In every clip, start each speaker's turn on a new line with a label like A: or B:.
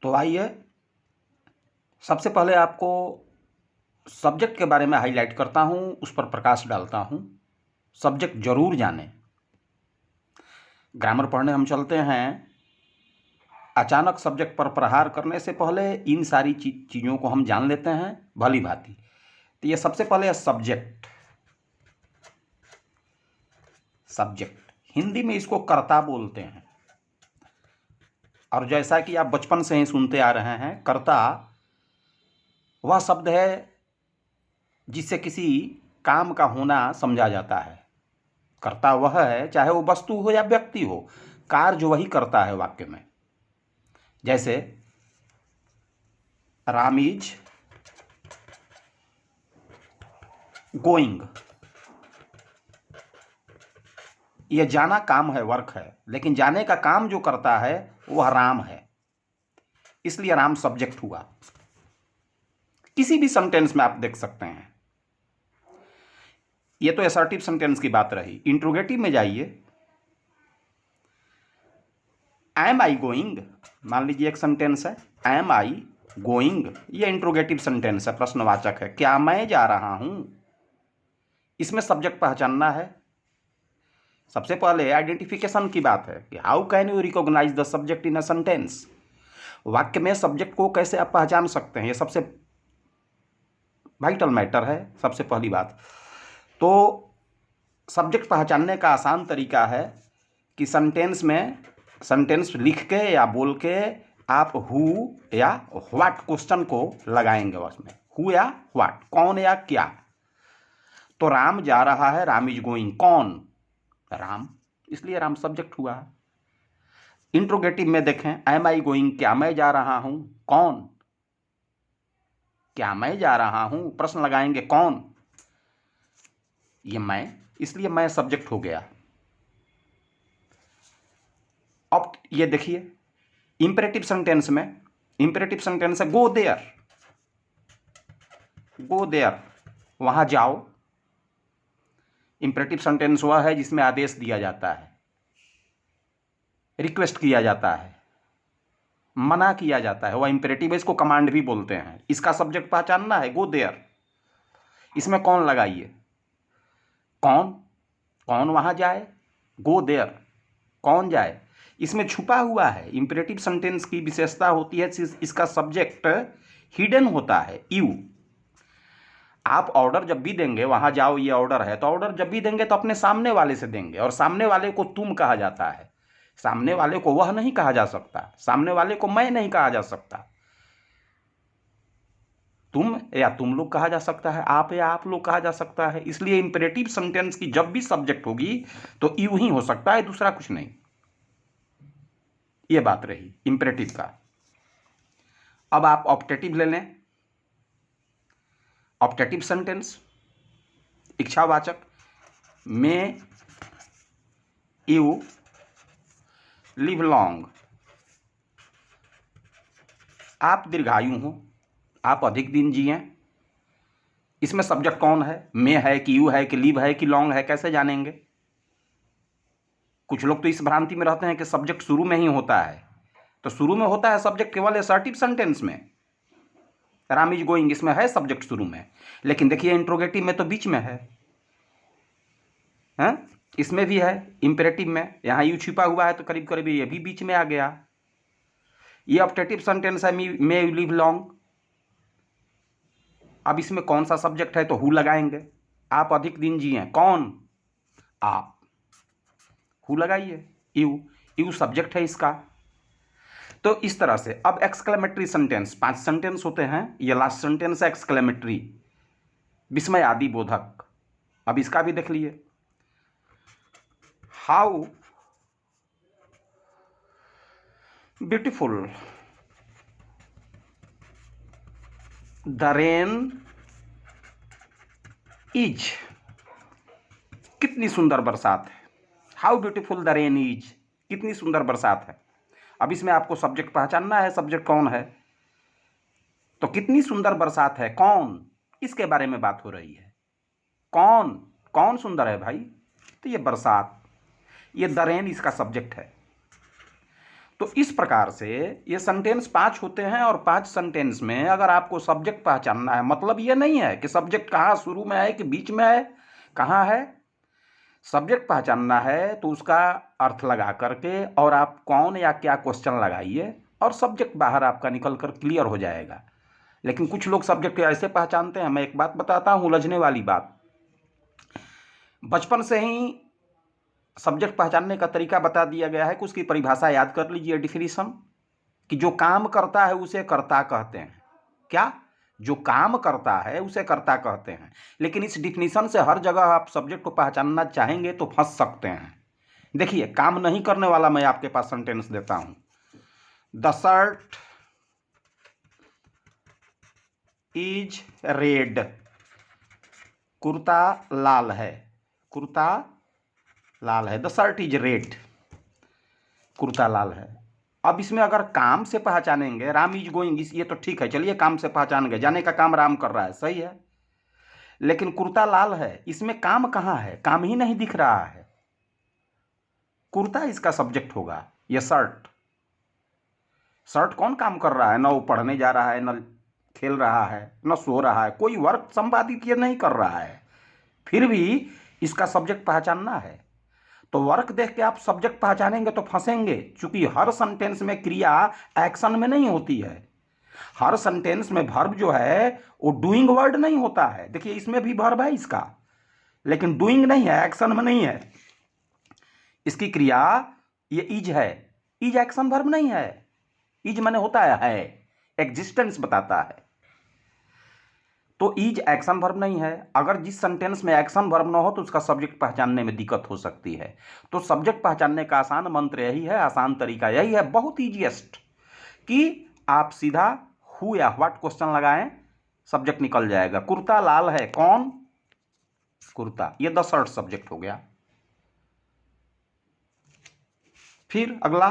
A: तो आइए सबसे पहले आपको सब्जेक्ट के बारे में हाईलाइट करता हूँ, उस पर प्रकाश डालता हूँ। सब्जेक्ट जरूर जानें। ग्रामर पढ़ने हम चलते हैं। अचानक सब्जेक्ट पर प्रहार करने से पहले इन सारी चीज़ों को हम जान लेते हैं भली भांति। तो ये सबसे पहले है सब्जेक्ट। सब्जेक्ट हिंदी में इसको कर्ता बोलते हैं। और जैसा कि आप बचपन से ही सुनते आ रहे हैं, कर्ता वह शब्द है जिससे किसी काम का होना समझा जाता है। कर्ता वह है, चाहे वो वस्तु हो या व्यक्ति हो, कार्य वही करता है वाक्य में। जैसे राम इज गोइंग, यह जाना काम है, वर्क है, लेकिन जाने का काम जो करता है वह राम है, इसलिए राम सब्जेक्ट हुआ। किसी भी सेंटेंस में आप देख सकते हैं। ये तो असर्टिव सेंटेंस की बात रही। इंट्रोगेटिव में जाइए। एम आई गोइंग, मान लीजिए एक सेंटेंस है, एम आई गोइंग, ये इंट्रोगेटिव सेंटेंस है, प्रश्नवाचक है। क्या मैं जा रहा हूं? इसमें सब्जेक्ट पहचानना है। सबसे पहले आइडेंटिफिकेशन की बात है कि how can you recognise the subject in a sentence. वाक्य में सब्जेक्ट को कैसे आप पहचान सकते हैं, ये सबसे वाइटल मैटर है। सबसे पहली बात तो सब्जेक्ट पहचानने का आसान तरीका है कि सेंटेंस लिख के या बोल के आप हु या व्हाट क्वेश्चन को लगाएंगे उसमें। हु या व्हाट, कौन या क्या। तो राम जा रहा है, राम इज गोइंग। कौन? राम, इसलिए राम सब्जेक्ट हुआ। इंट्रोगेटिव में देखें, एम आई गोइंग, क्या मैं जा रहा हूं। कौन? क्या मैं जा रहा हूं, प्रश्न लगाएंगे कौन? ये मैं, इसलिए मैं सब्जेक्ट हो गया। अब ये देखिए इंपेरेटिव सेंटेंस में, इंपेरेटिव सेंटेंस है गो देयर, गो देयर, वहां जाओ। इंपेरेटिव सेंटेंस वह है जिसमें आदेश दिया जाता है, रिक्वेस्ट किया जाता है, मना किया जाता है, वह इंपेरेटिव है। इसको कमांड भी बोलते हैं। इसका सब्जेक्ट पहचानना है, गो देयर। इसमें कौन लगाइए, कौन, कौन वहां जाए, गो देयर, कौन जाए। इसमें छुपा हुआ है। इंपेरेटिव सेंटेंस की विशेषता होती है इसका सब्जेक्ट हिडन होता है, यू। आप ऑर्डर जब भी देंगे, वहां जाओ ये ऑर्डर है, तो ऑर्डर जब भी देंगे तो अपने सामने वाले से देंगे, और सामने वाले को तुम कहा जाता है। सामने वाले को वह नहीं कहा जा सकता, सामने वाले को मैं नहीं कहा जा सकता। तुम या तुम लोग कहा जा सकता है, आप या आप लोग कहा जा सकता है। इसलिए इंपेरेटिव सेंटेंस की जब भी सब्जेक्ट होगी तो यू ही हो सकता है, दूसरा कुछ नहीं। यह बात रही इंपेरेटिव का। अब आप ऑप्टेटिव ले लें। ऑप्टेटिव सेंटेंस इच्छावाचक, मे यू लिव लॉन्ग, आप दीर्घायु हो, आप अधिक दिन जिए। इसमें सब्जेक्ट कौन है? मे है कि यू है कि लिव है कि लॉन्ग है, कैसे जानेंगे? कुछ लोग तो इस भ्रांति में रहते हैं कि सब्जेक्ट शुरू में ही होता है। तो शुरू में होता है सब्जेक्ट केवल असर्टिव सेंटेंस में। राम इज गोइंग, इसमें है सब्जेक्ट शुरू में, लेकिन देखिए इंट्रोगेटिव में तो बीच में है, हैं? इसमें भी है इंपेरेटिव में, यहां यू छिपा हुआ है तो करीब करीब ये भी बीच में आ गया। ये ऑप्टेटिव सेंटेंस है, मे यू लिव लॉन्ग। अब इसमें कौन सा सब्जेक्ट है? तो हु लगाएंगे। आप अधिक दिन जिए, कौन? आप, हु लगाइए, यू, यू सब्जेक्ट है इसका। तो इस तरह से अब एक्सक्लेमेटरी सेंटेंस, 5 सेंटेंस होते हैं, ये लास्ट सेंटेंस है एक्सक्लेमेटरी, विस्मय आदि बोधक। अब इसका भी देख लिए। How beautiful the rain is, कितनी सुंदर बरसात है। How beautiful the rain is, कितनी सुंदर बरसात है। अब इसमें आपको सब्जेक्ट पहचानना है, सब्जेक्ट कौन है। तो कितनी सुंदर बरसात है, कौन, इसके बारे में बात हो रही है। कौन, कौन सुंदर है भाई? तो ये बरसात, ये द रेन इसका सब्जेक्ट है। तो इस प्रकार से ये सेंटेंस 5 होते हैं और 5 सेंटेंस में अगर आपको सब्जेक्ट पहचानना है, मतलब ये नहीं है कि सब्जेक्ट कहाँ शुरू में है कि बीच में है, कहाँ है। सब्जेक्ट पहचानना है तो उसका अर्थ लगा करके और आप कौन या क्या क्वेश्चन लगाइए और सब्जेक्ट बाहर आपका निकल कर क्लियर हो जाएगा। लेकिन कुछ लोग सब्जेक्ट ऐसे पहचानते हैं, मैं एक बात बताता हूँ उलझने वाली बात। बचपन से ही सब्जेक्ट पहचानने का तरीका बता दिया गया है कि उसकी परिभाषा याद कर लीजिए, डिफिनीशन, कि जो काम करता है उसे कर्ता कहते हैं। क्या? जो काम करता है उसे कर्ता कहते हैं। लेकिन इस डिफिनीशन से हर जगह आप सब्जेक्ट को पहचानना चाहेंगे तो फंस सकते हैं। देखिए, काम नहीं करने वाला मैं आपके पास सेंटेंस देता हूं। द शर्ट इज रेड, कुर्ता लाल है, कुर्ता लाल है। द शर्ट इज रेड, कुर्ता लाल है। अब इसमें अगर काम से पहचानेंगे, राम इज गोइंग, ये तो ठीक है, चलिए काम से पहचान गए, जाने का काम राम कर रहा है, सही है। लेकिन कुर्ता लाल है, इसमें काम कहाँ है? काम ही नहीं दिख रहा है। कुर्ता इसका सब्जेक्ट होगा, ये शर्ट। शर्ट कौन काम कर रहा है? न वो पढ़ने जा रहा है, न खेल रहा है, न सो रहा है, कोई वर्क संपादित ये नहीं कर रहा है। फिर भी इसका सब्जेक्ट पहचानना है। तो वर्क देख के आप सब्जेक्ट पहचानेंगे तो फंसेंगे, क्योंकि हर सेंटेंस में क्रिया एक्शन में नहीं होती है। हर सेंटेंस में वर्ब जो है वो डूइंग वर्ड नहीं होता है। देखिए, इसमें भी वर्ब है इसका, लेकिन डूइंग नहीं है, एक्शन में नहीं है। इसकी क्रिया ये इज है, इज एक्शन वर्ब नहीं है। इज माने होता है, एग्जिस्टेंस बताता है। तो इज एक्शन वर्ब नहीं है। अगर जिस सेंटेंस में एक्शन वर्ब ना हो तो उसका सब्जेक्ट पहचानने में दिक्कत हो सकती है। तो सब्जेक्ट पहचानने का आसान मंत्र यही है, आसान तरीका यही है, बहुत ईजीएस्ट, कि आप सीधा हु या व्हाट क्वेश्चन लगाएं, सब्जेक्ट निकल जाएगा। कुर्ता लाल है, कौन? कुर्ता, ये द शर्ट सब्जेक्ट हो गया। फिर अगला,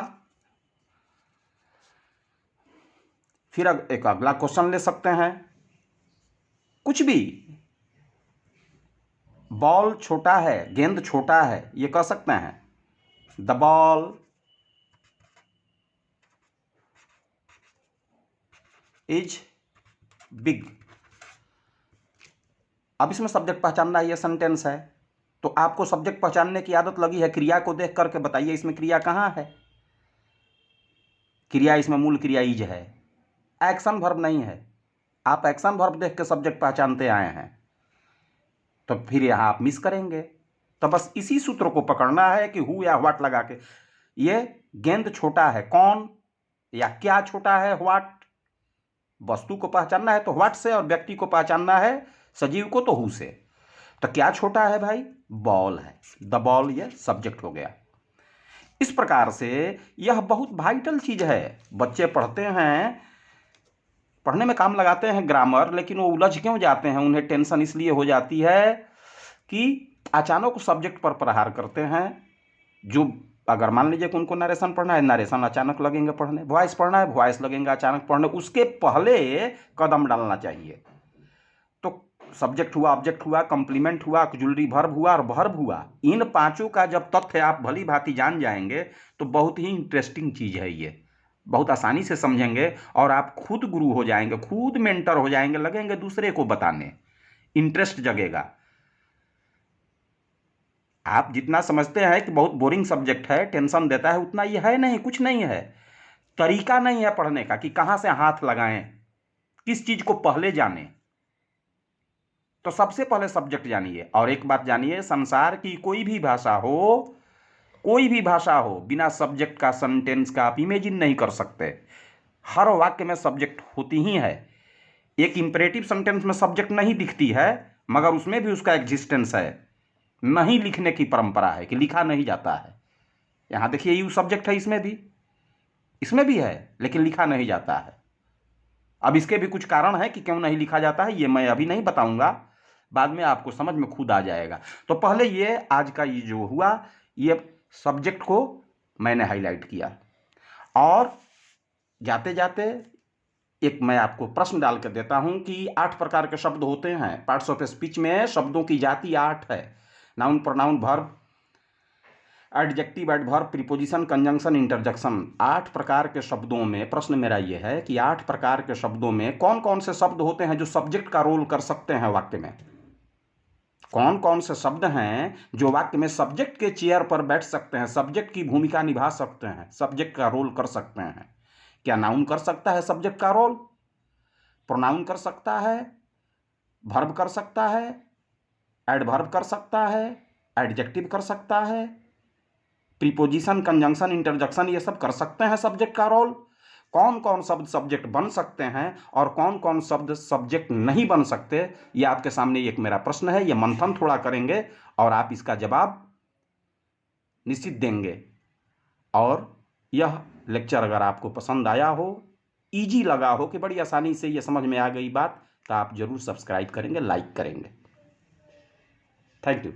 A: एक अगला क्वेश्चन ले सकते हैं, कुछ भी। बॉल छोटा है, गेंद छोटा है, ये कह सकते हैं। The ball is big. अब इसमें सब्जेक्ट पहचानना है, ये सेंटेंस है। तो आपको सब्जेक्ट पहचानने की आदत लगी है, क्रिया को देख करके बताइए इसमें क्रिया कहाँ है। क्रिया इसमें मूल क्रिया इज है, एक्शन वर्ब नहीं है। आप एक्शन वर्ब देख के सब्जेक्ट पहचानते आए हैं, तो फिर यहां आप मिस करेंगे। तो बस इसी सूत्र को पकड़ना है कि हु या व्हाट लगा के। ये गेंद छोटा है, कौन या क्या छोटा है? व्हाट। वस्तु को पहचानना है तो व्हाट से, और व्यक्ति को पहचानना है, सजीव को, तो हु से। तो क्या छोटा है भाई? बॉल है, द बॉल, ये सब्जेक्ट हो गया। इस प्रकार से यह बहुत वाइटल चीज है। बच्चे पढ़ते हैं, पढ़ने में काम लगाते हैं ग्रामर, लेकिन वो उलझ क्यों जाते हैं? उन्हें टेंशन इसलिए हो जाती है कि अचानक सब्जेक्ट पर प्रहार करते हैं। जो अगर मान लीजिए कि उनको नरेशन पढ़ना है, नरेशन अचानक लगेंगे पढ़ने, वॉइस पढ़ना है, वॉइस लगेंगे अचानक पढ़ने, उसके पहले कदम डालना चाहिए। तो सब्जेक्ट हुआ, ऑब्जेक्ट हुआ, कंप्लीमेंट हुआ, ऑक्सिलरी वर्ब हुआ और वर्ब हुआ। इन पांचों का जब तथ्य आप भली भांति जान जाएंगे तो बहुत ही इंटरेस्टिंग चीज है ये, बहुत आसानी से समझेंगे और आप खुद गुरु हो जाएंगे, खुद मेंटर हो जाएंगे, लगेंगे दूसरे को बताने, इंटरेस्ट जगेगा। आप जितना समझते हैं कि बहुत बोरिंग सब्जेक्ट है, टेंशन देता है, उतना ये है नहीं, कुछ नहीं है। तरीका नहीं है पढ़ने का कि कहां से हाथ लगाएं, किस चीज को पहले जानें। तो सबसे पहले सब्जेक्ट जानिए। और एक बात जानिए, संसार की कोई भी भाषा हो, कोई भी भाषा हो, बिना सब्जेक्ट का सेंटेंस का आप इमेजिन नहीं कर सकते। हर वाक्य में सब्जेक्ट होती ही है। एक इंपरेटिव सेंटेंस में सब्जेक्ट नहीं दिखती है, मगर उसमें भी उसका एग्जिस्टेंस है। नहीं लिखने की परंपरा है कि लिखा नहीं जाता है। यहां देखिए, यू सब्जेक्ट है, इसमें भी है, लेकिन लिखा नहीं जाता है। अब इसके भी कुछ कारण है कि क्यों नहीं लिखा जाता है, ये मैं अभी नहीं बताऊंगा, बाद में आपको समझ में खुद आ जाएगा। तो पहले ये आज का ये जो हुआ, ये सब्जेक्ट को मैंने हाईलाइट किया। और जाते जाते एक मैं आपको प्रश्न डाल कर देता हूं कि 8 प्रकार के शब्द होते हैं। पार्ट्स ऑफ स्पीच में शब्दों की जाति 8 है। Noun, pronoun, verb, adjective, adverb, preposition, conjunction, interjection, 8 प्रकार के शब्दों में प्रश्न मेरा ये है कि 8 प्रकार के शब्दों में कौन कौन से शब्द होते हैं जो सब्जेक्ट का रोल कर सकते हैं वाक्य में? कौन कौन से शब्द हैं जो वाक्य में सब्जेक्ट के चेयर पर बैठ सकते हैं, सब्जेक्ट की भूमिका निभा सकते हैं, सब्जेक्ट का रोल कर सकते हैं? क्या नाउन कर सकता है सब्जेक्ट का रोल? प्रोनाउन कर सकता है? वर्ब कर सकता है? एडवर्ब कर सकता है? एडजेक्टिव कर सकता है? प्रीपोजिशन, कंजंक्शन, इंटरजेक्शन ये सब कर सकते हैं सब्जेक्ट का रोल? कौन कौन शब्द सब्जेक्ट बन सकते हैं और कौन कौन शब्द सब्जेक्ट नहीं बन सकते? ये आपके सामने एक मेरा प्रश्न है। ये मंथन थोड़ा करेंगे और आप इसका जवाब निश्चित देंगे। और यह लेक्चर अगर आपको पसंद आया हो, इजी लगा हो कि बड़ी आसानी से ये समझ में आ गई बात, तो आप जरूर सब्सक्राइब करेंगे, लाइक करेंगे। Thank you.